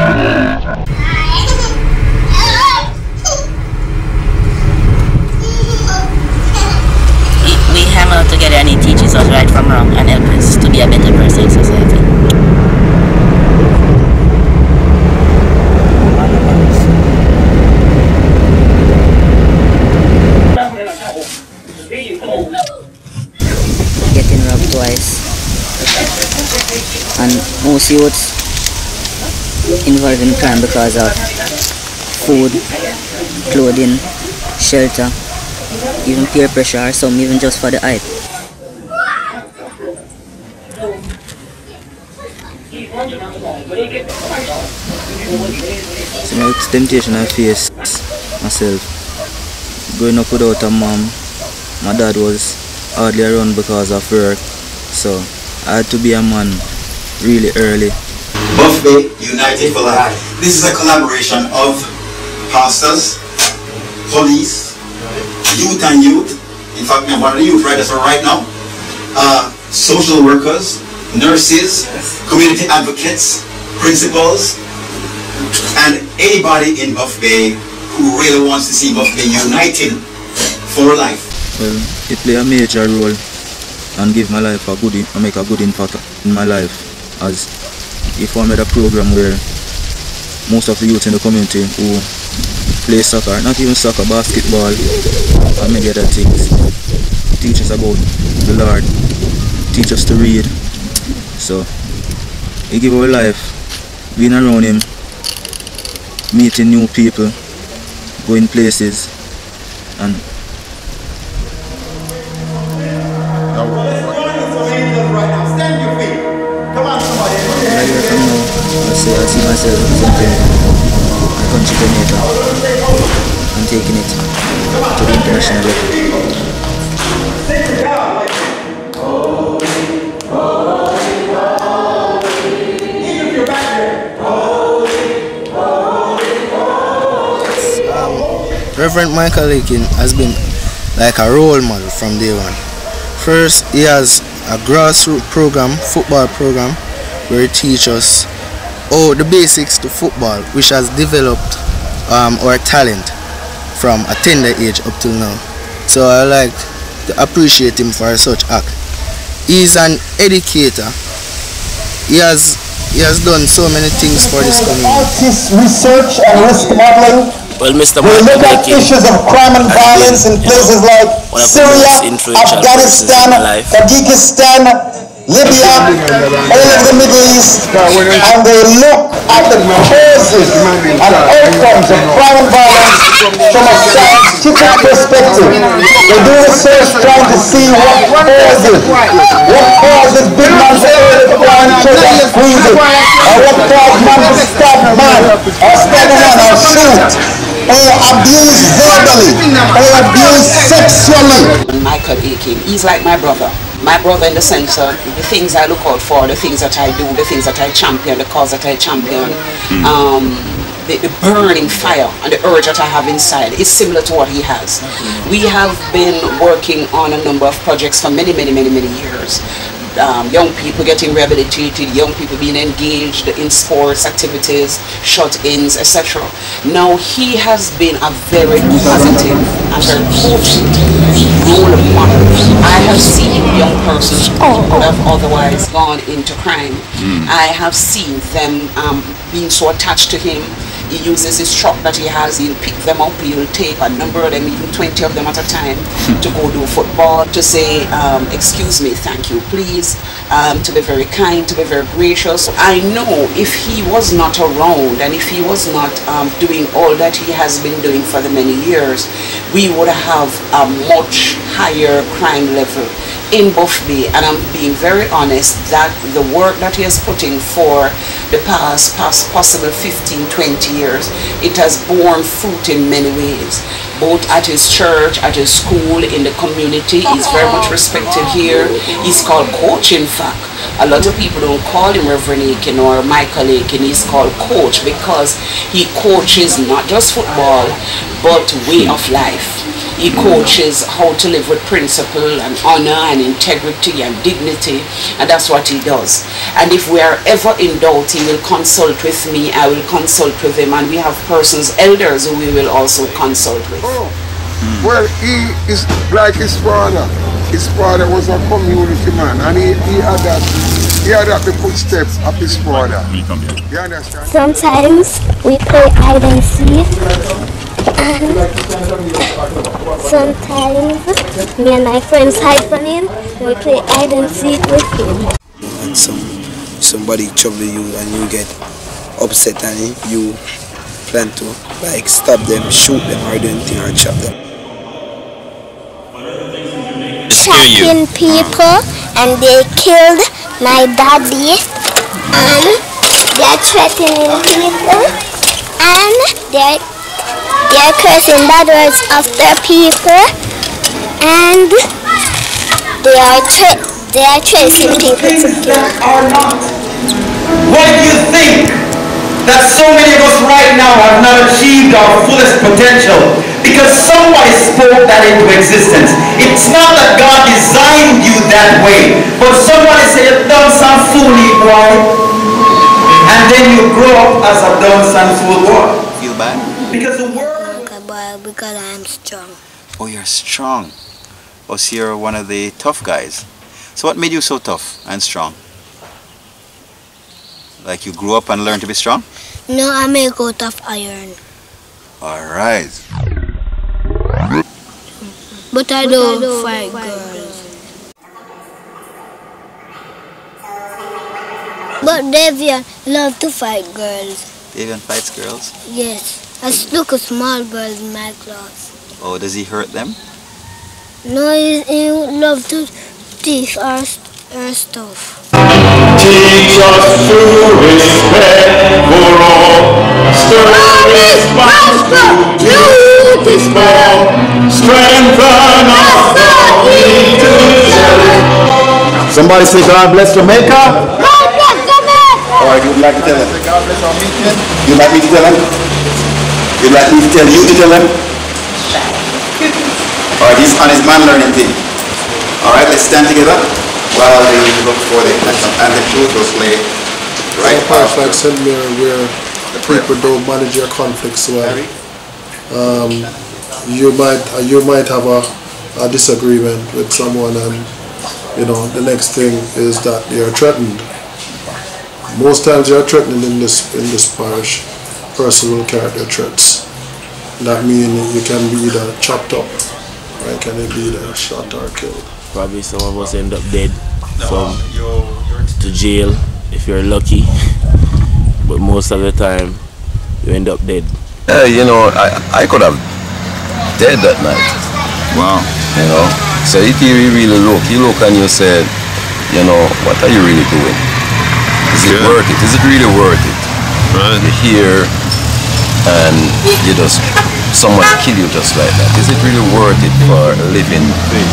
We hang out together and he teaches us right from wrong and helps us to be a better person in society. Getting robbed twice, and most youths involved in crime because of food, clothing, shelter, even peer pressure, or some even just for the hype. So next temptation I faced myself, growing up without a mom. My dad was hardly around because of work, so I had to be a man really early. Buff Bay United for Life. This is a collaboration of pastors, police, youth and youth. In fact, I'm one of the youth writers right now. Social workers, nurses, community advocates, principals, and anybody in Buff Bay who really wants to see Buff Bay united for life. Well, it play a major role and give my life a good, make a good impact in my life, as if I made a program where most of the youth in the community who play soccer, not even soccer, basketball, and many other things, teach us about the Lord, teach us to read. So, he give our life, being around him, meeting new people, going places, and I see myself something a country coordinator and taking it to the international level. Reverend Michael Lakin has been like a role model from day one. First, he has a grassroots program, football program, where he teaches the basics to football, which has developed our talent from a tender age up till now. So I like to appreciate him for such act. He's an educator. He has done so many things for this community. Research and risk modeling. Well, Mr. We look at issues of crime and violence in places like Syria, Afghanistan, Tajikistan, Libya, all of the Middle East, and they look at the causes and outcomes of crime and violence from a scientific perspective. They do research trying to see what causes big man to crime, children and squeeze it, or what causes man to stab man, or stab a man, or shoot, or abuse verbally, or abuse sexually. Michael Aiken, he's like my brother. My brother in the sense of the things I look out for, the things that I do, the things that I champion, the cause that I champion, the burning fire and the urge that I have inside is similar to what he has. We have been working on a number of projects for many years. Young people getting rehabilitated, young people being engaged in sports activities, shut-ins, etc. Now he has been a very positive and very potent role model. I have seen young persons who would have otherwise gone into crime. I have seen them being so attached to him. He uses his truck that he has, he'll pick them up, he'll take a number of them, even 20 of them at a time, to go do football, to say, excuse me, thank you, please, to be very kind, to be very gracious. I know if he was not around and if he was not doing all that he has been doing for the many years, we would have a much higher crime level in Buff Bay. And I'm being very honest that the work that he has put in for the past possible 15-20 years, it has borne fruit in many ways, both at his church, at his school, in the community. He's very much respected here. He's called Coach, in fact. A lot of people don't call him Reverend Aiken or Michael Aiken. He's called Coach because he coaches not just football but way of life. He coaches how to live with principle and honor and integrity and dignity, and that's what he does. And if we are ever in doubt, he will consult with me, I will consult with him, and we have persons, elders, who we will also consult with. Well, he is like his father. His father was a community man, and he had the footsteps of his father. You understand? Sometimes we play hide and seek, and sometimes me and my friends hide from him, and we play hide and seek with him. And somebody trouble you and you get upset and you plan to like stop them, shoot them, or do anything, or chop them. Shocking people, and they killed my daddy, and they're threatening people, and they're cursing bad words after people, and they are chasing people to kill. Why do you think that so many of us right now have not achieved our fullest potential? Because somebody spoke that into existence. It's not that God designed you that way, but somebody said, "You done some fooly boy," and then you grow up as a done some fool boy. Feel bad? Because the word. Okay, boy, because I'm strong. Oh, you're strong. Oh, so you're one of the tough guys. So what made you so tough and strong? Like you grew up and learned to be strong? No, I make out of iron. All right. But I don't fight girls. But Davian loves to fight girls. Davian fights girls? Yes. I look at small girls in my class. Oh, does he hurt them? No, he loves to teach our stuff. Teach us to respect for all. Stir response to youth is born. Strengthen us that we to serve. Somebody say God bless Jamaica. God bless Jamaica. Alright, you'd like to tell him? God bless our meeting. You'd like me to tell him? You'd like me to tell you to tell him? Alright, he's on his man learning thing. Alright, let's stand together while they look for the anthem truth was played. Right. Parts like St. Mary where people don't manage your conflicts well. You might have a disagreement with someone, and you know the next thing is that you're threatened. Most times you're threatened in this parish. Person will carry their threats. That means you can be either chopped up, or you can be either shot or killed. Probably some of us end up dead, some to jail if you're lucky, but most of the time you end up dead. You know, I could have dead that night. Wow. You know, so if you really look and you said, you know, what are you really doing? Is it worth it? Is it really worth it? Right. You're here and you just, someone kill you just like that. Is it really worth it for living the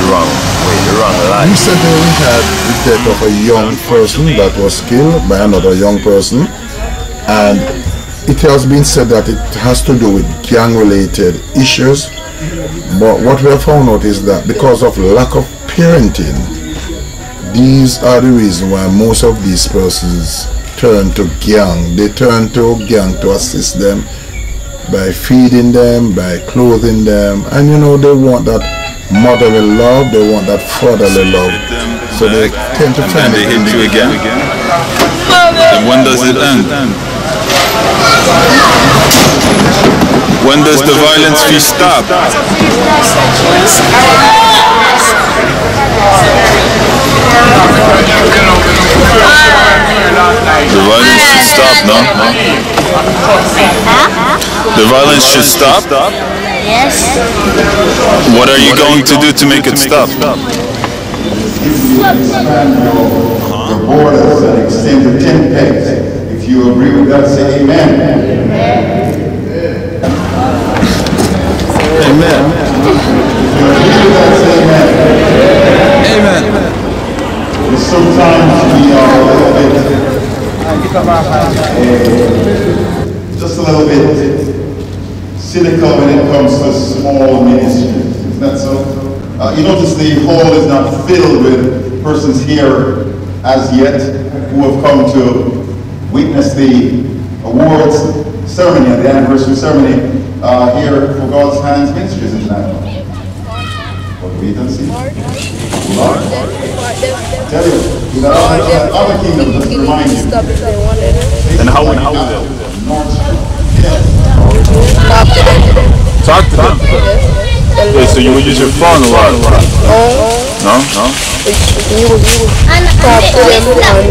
wrong way, the wrong life? Recently we had the death of a young person that was killed by another young person, and it has been said that it has to do with gang-related issues, but what we have found out is that because of lack of parenting, these are the reason why most of these persons turn to gang. They turn to gang to assist them by feeding them, by clothing them, and you know, they want that motherly love, they want that fatherly love, so they tend to find they it. hit you again. And when does it end? When does the violence fee stop? The violence should stop, no? The violence should stop? Yes. What are you going to do to make it stop? The borders and extend the 10 pegs. If you agree with that, say amen. Amen. If you agree with that, say amen. Amen. Sometimes we are a little bit, just a little bit cynical when it comes to small ministries. Isn't that so? You notice the hall is not filled with persons here as yet who have come to witness the awards ceremony, the anniversary ceremony here for God's Hands Ministries International. But wait and see. Lord, tell you, in the other kingdom, just to remind you. And how will they? Talk to them. Okay, so you would use your phone a lot. No? You would talk to them and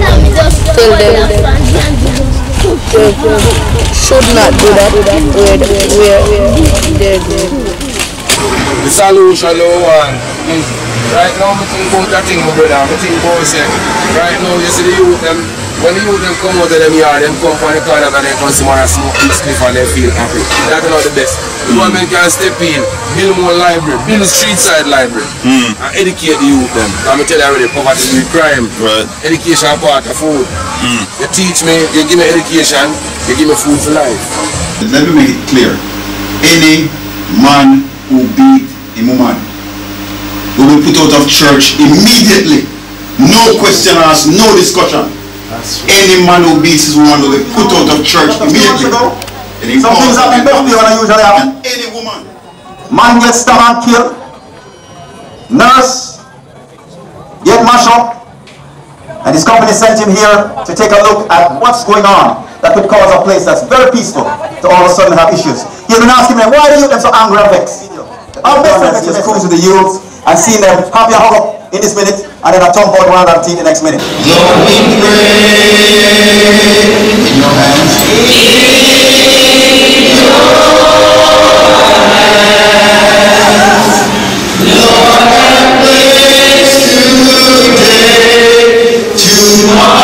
tell them they should not do that where they're doing. The solution is right now I think about that thing, my brother. I think about say right now you see the youth them. When the youth them come out of them yard, them come from the corner and they come see man smoke this cliff and they feel happy. That's not the best. The government can step in, build more library, build a street side library, and educate the youth them. I'm tell you already, poverty is crime. Right. Education part of food. You teach me, you give me education, you give me food for life. Let me make it clear. Any man who beat a woman will be put out of church immediately. No question asked, no discussion. Any man who beats his woman will be put out of church immediately. Some things happen birthday when I usually happen. Any woman. Man gets stabbed and killed. Nurse get mashed up. And his company sent him here to take a look at what's going on that could cause a place that's very peaceful to all of a sudden have issues. He's been asking me, why are you so angry and vexed? Our best just cruise to the youth and seeing them happy and hug up in this minute and then a thump out one of them the next minute. Lord, we pray in your hands. Lord, have place today, tomorrow,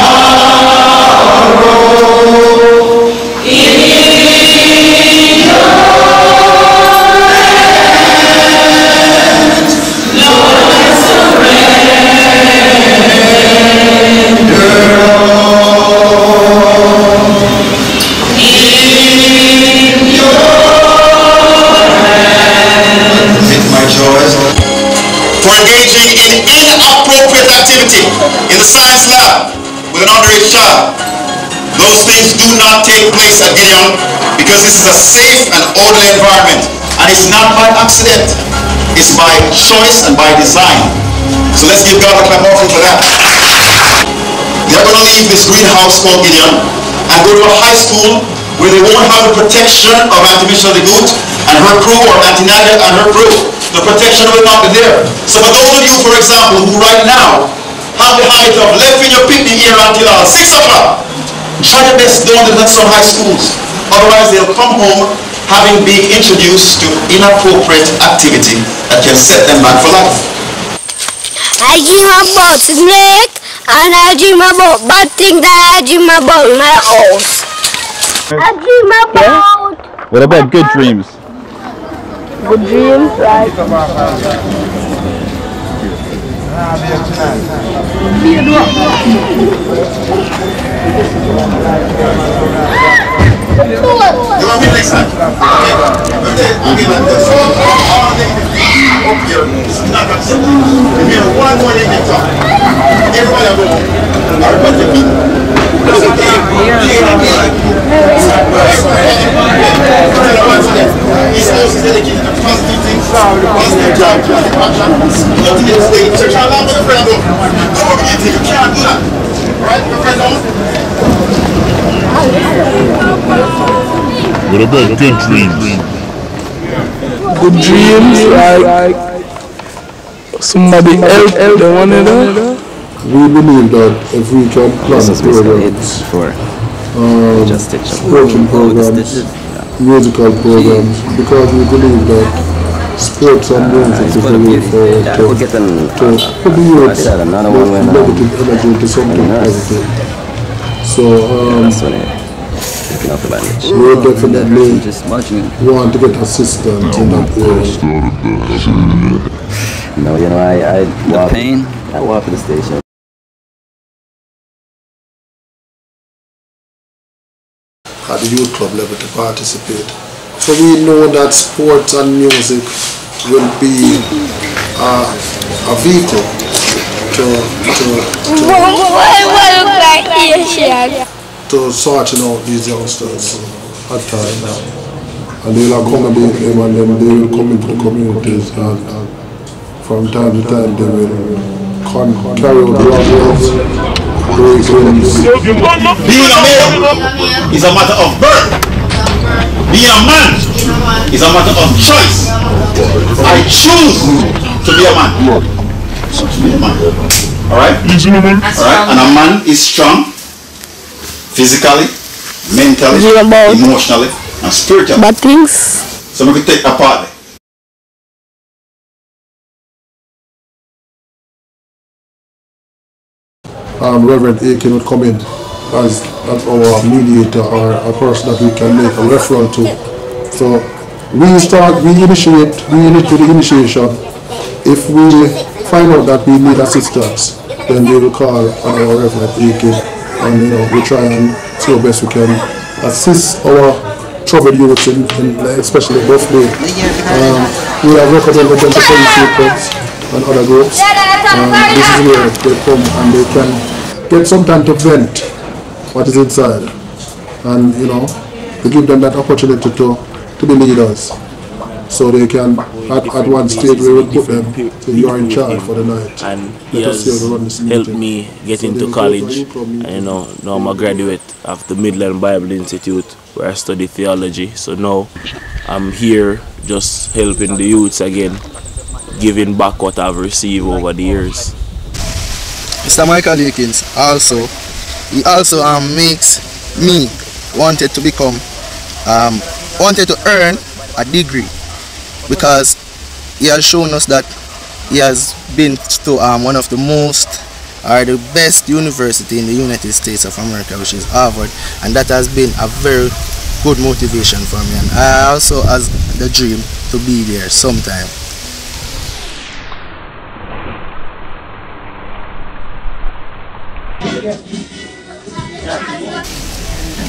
in your hands. Lord, I surrender all. In your hands. It's my choice. For engaging in inappropriate activity in the science lab with an underage child. Those things do not take place at Gideon because this is a safe and orderly environment, and it's not by accident. It's by choice and by design. So let's give God a clap offering for that. They're going to leave this greenhouse called Gideon and go to a high school where they won't have the protection of Auntie Michelle the Goat and her crew, or Auntie Nadia and her crew. The protection will not be there. So for those of you, for example, who right now have the habit of leaving your picnic here until 6 o'clock, try your best don't do that some high schools. Otherwise they'll come home having been introduced to inappropriate activity that can set them back for life. I dream about snake and I dream about bad things that I dream about my house. I dream about... What about good dreams? Good dreams, right? You want me next time? Okay, like this. All up here is not acceptable. If you have one more negative talk, everybody will go home. Everybody will go. He's supposed to dedicate to positive things, positive job, positive action. Nothing else. So try to laugh with your friend though. Don't worry, you can't do that. Right? Your friend don't. What about good dreams? Good dreams, like somebody help them one another. We believe that if we can plan programs, sporting programs, musical programs, because we believe that sports and music is the way forward to put the youth negative energy into something positive. So we definitely want to get assistance in that area. No, you know, I walk to the station. At the youth club level to participate So we know that sports and music will be a vehicle to sorting out these youngsters at times. And they will accommodate them, and then they will come into the communities, and from time to time they will carry out robberies, break-ins. Being a male is a matter of birth. Being a man is a matter of choice. I choose to be a man. Alright? Alright? And a man is strong physically, mentally, emotionally, and spiritually. Bad things. So we can take that part. Reverend Aiken would come in as our mediator or a person that we can make a reference to. So we initiate the initiation. If we find out that we need assistance, then we will call on our Reverend Aiken, and we try and see how best we can assist our troubled youths, especially both way. We have recommended them to police groups and other groups. This is where they come and they can get some time to vent what is inside, and to give them that opportunity to be leaders, so they can at one stage we will put them so you are in charge for the night. And he has helped me get into college, and now I'm a graduate of the Midland Bible Institute where I study theology. So now I'm here just helping the youths again, giving back what I've received over the years. Mr. Michael Akins he also makes me wanted to earn a degree, because he has shown us that he has been to one of the the best university in the United States of America, which is Harvard, and that has been a very good motivation for me, and I also has the dream to be there sometime.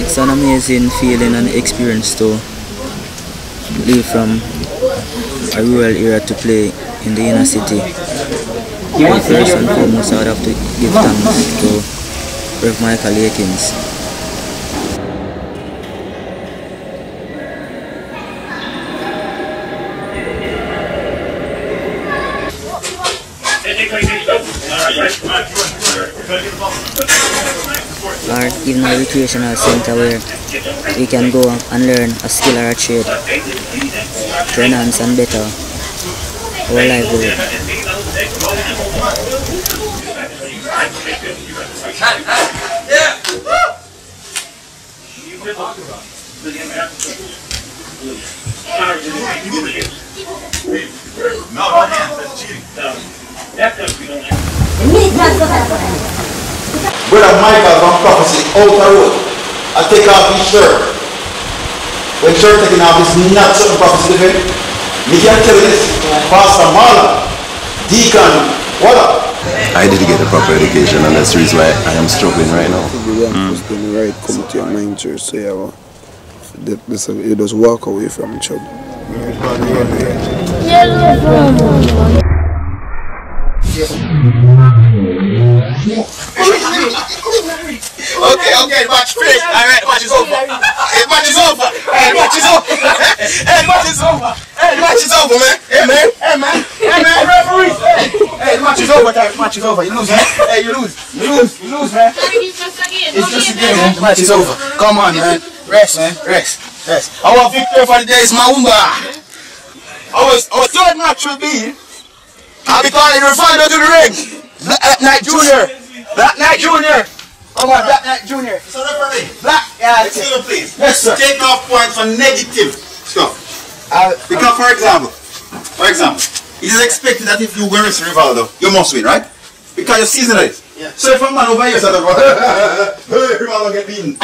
It's an amazing feeling and experience to leave from a rural area to play in the inner city. First and foremost, I would have to give thanks to Rev. Michael Akins. Or even a recreational center where we can go and learn a skill or a trade to enhance and better our livelihood. Brother Michael from Prophecy, Outer Road, I take off his shirt. When shirt taking off is not certain Prophecy living, me can tell this, Pastor Marlon, Deacon, what up? I didn't get a proper education, and that's the reason why I am struggling right now. The right come to your mind, church, so you just walk away from church. Okay, match break. Alright, match is over. Match is over. Match is over. Match is over. Match is over, man. Hey, man. Referee. Hey, match is over, guys. Match is over. You lose, man. Hey, you lose, man. It's just a game, man. The match is over. Come on, man. Rest, man. Rest. Our victory for the day is Maumba. Our third match will be, I'll be calling the final to the ring. Black Knight Junior. Come on, Black Knight Junior. So referee. Excuse me, please. Yes, sir. Take off points for negative stuff. Because for example, it is expected that if you win against Rivaldo, you must win, right? Because your season is. Yeah. So if a man over here says, Rivaldo get beaten.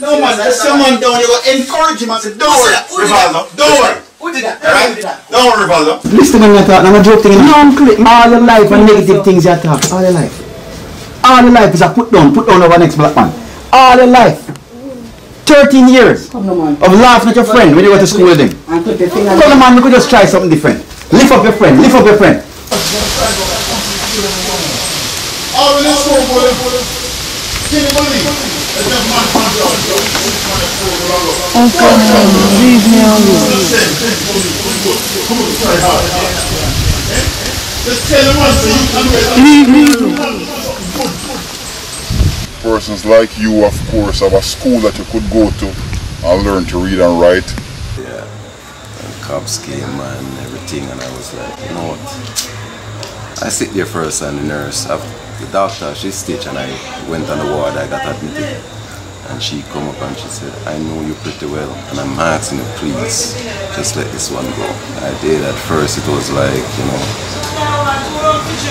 No man, there's someone down, you go encourage him and say, don't worry, Rivaldo, don't worry. Who did that? Right? Don't worry, Rivaldo. Listen to me, I'm a joke thing. All your life and negative things you talk. All your life. All your life is a put down over next black man. All your life. 13 years of laughing at your friend when you go to school with him. Come on, man, we could just try something different. Lift up your friend, lift up your friend. Persons like you, of course, have a school that you could go to and learn to read and write. Yeah, and cops came and everything, and I was like, you know what? I sit there first, and the nurse, the doctor, she stitched, and I went on the ward. I got admitted, and she come up and she said, I know you pretty well, and I'm asking you, please, just let this one go. I did. At first, it was like, you know,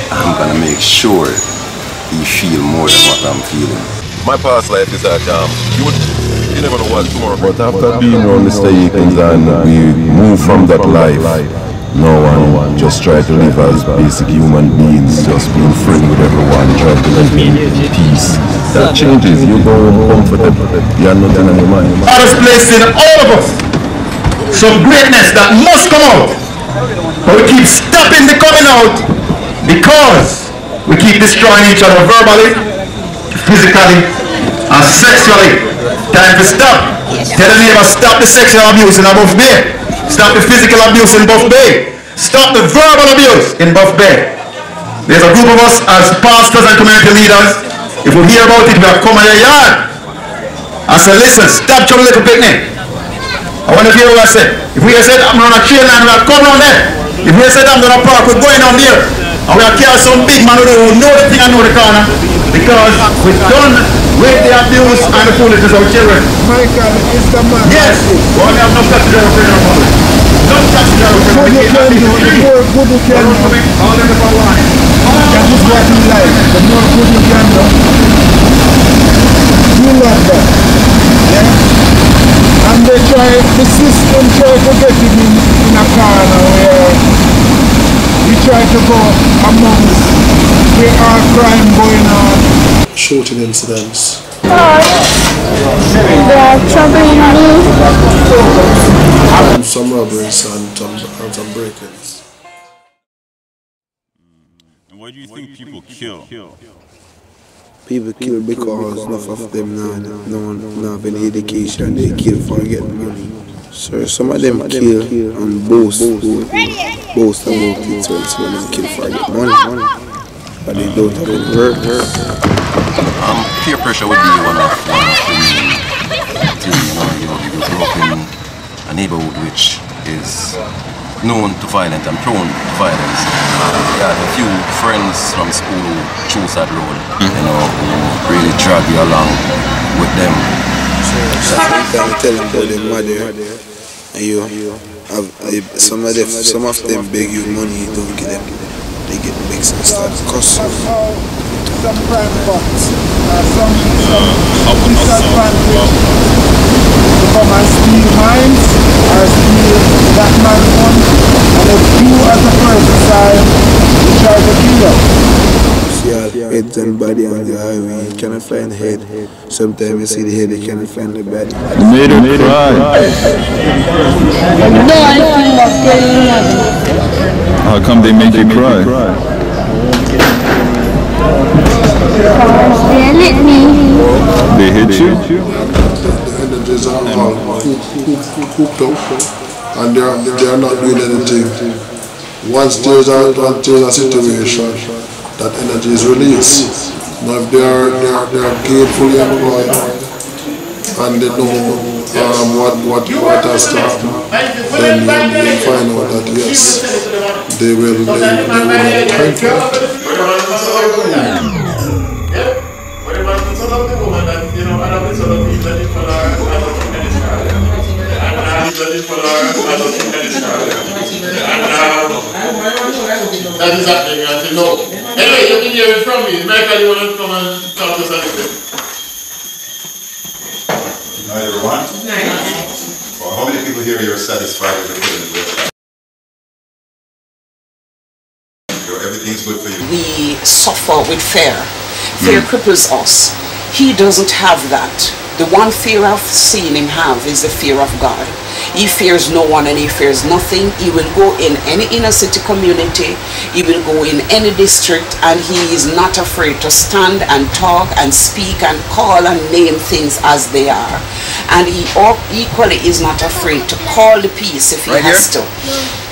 I'm gonna make sure you feel more than what I'm feeling. My past life is that you never know what tomorrow. But after being around Mr. Eakins and we move from that life, no one just try to live as basic human beings, just being friendly with everyone, try to live in peace. That changes, you go comfortable, you have nothing on your mind. God has placed in all of us some greatness that must come out. But we keep stopping the coming out because we keep destroying each other verbally, physically, and sexually. Time to stop. Tell the neighbor, stop the sexual abuse in Buff Bay. Stop the physical abuse in Buff Bay. Stop the verbal abuse in Buff Bay. There's a group of us as pastors and community leaders. If we hear about it, we have come in your yard and say, listen, stop your little picnic. I want to hear what I said. If we said I'm on a train line, we have come down there. If we said I'm on a park, we're going down there. And we have carried some big man who know the thing and know the corner. Because we've done with the abuse and the foolishness of children. Michael is the man. Yes. Well, we have no passenger friend of ours. No passenger friend. Good you can do, the more good you can do. All in the front line. That is what he likes. The more good you can do. You love that. Yeah? And they try, the system try to get him in a corner where we try to go amongst where our crime going on. Shooting incidents. They are troubling me. Some robberies and some break-ins. And why do you think people kill? People kill because enough of them don't have any education. They kill for getting money. So some of them kill and boast about it, so it's when they kill for getting money. But they don't have any work. Peer pressure would be one of the things. You grew up in a neighborhood which is known to violence and prone to violence. I had a few friends from school who chose that road, who really drag you along with them. Sometimes I tell them about their mother, and you have some of them beg you money, you don't give them. They get mixed and start to cuss. Some crime bots, some disadvantage to come and steal mines or steal that man's money, and if you as a person decide to try to kill them. See all heads and body on the highway, you cannot find the head. Sometimes you see the head, you cannot find the body. You made her cry. How come they make you cry? They hit me. They hit you? The energies are all cooped up and they are not doing anything. Once there's a situation, that energy is released. Now if they are gainfully employed and they know what has to happen, then you will find out that yes, they will have time for it. That is happening, and you know. Anyway, you can hear it from me. Michael, you want to come and talk to us a little bit? Good night, everyone. Good night. Well, how many people here are satisfied with the feeling? Everything's good for you. We suffer with fear. Fear cripples us. He doesn't have that. The one fear I've seen him have is the fear of God. He fears no one and he fears nothing. He will go in any inner city community. He will go in any district, and he is not afraid to stand and talk and speak and call and name things as they are. And he equally is not afraid to call the peace if he has to.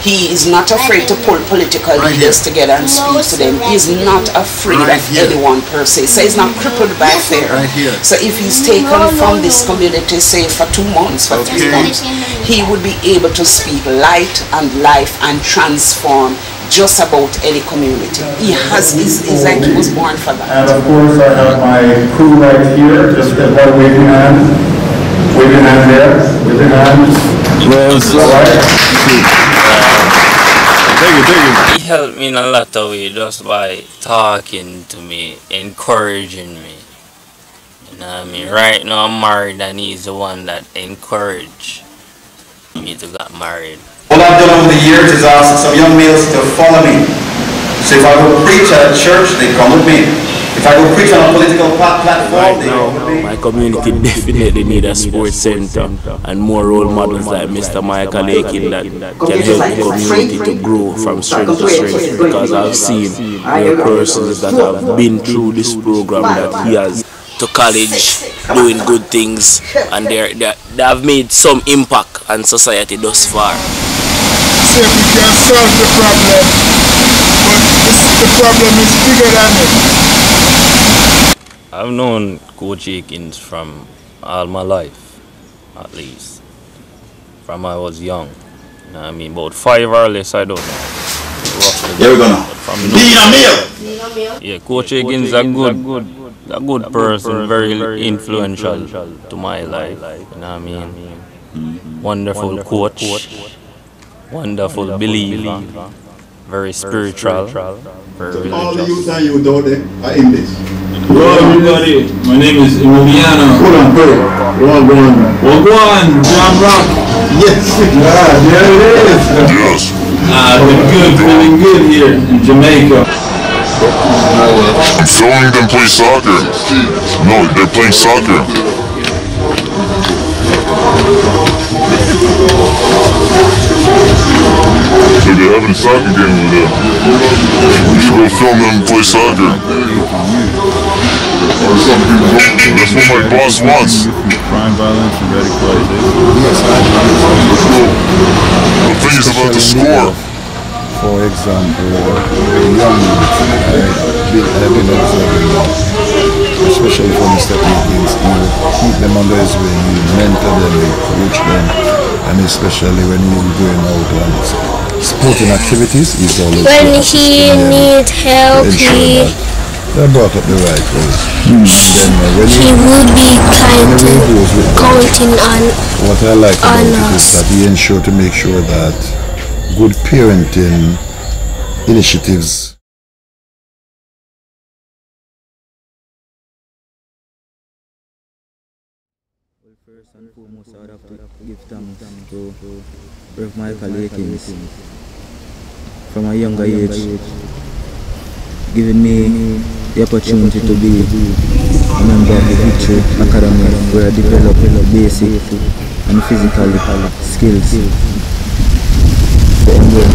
He is not afraid to pull political leaders together and speak to them. He is not afraid of anyone per se. So he's not crippled by fear. So if he's taken from this community, say for 2 months, for 3 months, he would be able to speak light and life and transform just about any community. He has, he's like he was born for that. And of course I have my crew right here, just a waving hand. Waving hand there, waving hand. He helped me in a lot of ways just by talking to me, encouraging me. You know what I mean? Right now I'm married and he's the one that encouraged me to get married. What I've done over the years is ask some young males to follow me. So if I go preach at a church, they come with me. If I go preach on a political platform, they come with me. My community definitely need a sports center and more role models like Mr. Michael Aiken that can help the community to grow from strength to strength, because I've seen there are persons that have been through this program that he has to college doing good things, and they have made some impact on society thus far. Say we can solve the problem, but the problem is bigger than it. I've known Coach Aikens from all my life, at least. From I was young. You know what I mean? About 5 or less, I don't know. Here we go now. Yeah, Coach Aikens is a good person, very influential to my life. You know what I mean? Wonderful coach, wonderful believer, very spiritual, very religious. All the youth and you down there are in this. Hello everybody, my name is Emiliano. Hold on, pray. Go on, John Rock. Yes. Yeah, there it is. Yes. Feeling good here in Jamaica. I'm filming them play soccer. No, they're playing soccer. So they're having a soccer game over there. You should go film them play soccer. That's what my boss wants. Crime, violence, and radicalization. The thing is about the score. For example, young I've been observing, especially from Mr. Aikens, keep them under his wing, mentor them, coach them, and especially when he's going out on sporting activities, he's always when he needs help, they're brought up the right way. He would be counting on what I like about it is that he ensures to make sure that good parenting initiatives first and foremost, I would have to give thanks to Rev. Michael Aikens from a younger age, giving me the opportunity to be a member of the Victory Academy, where I develop basic and physical skills for ongoing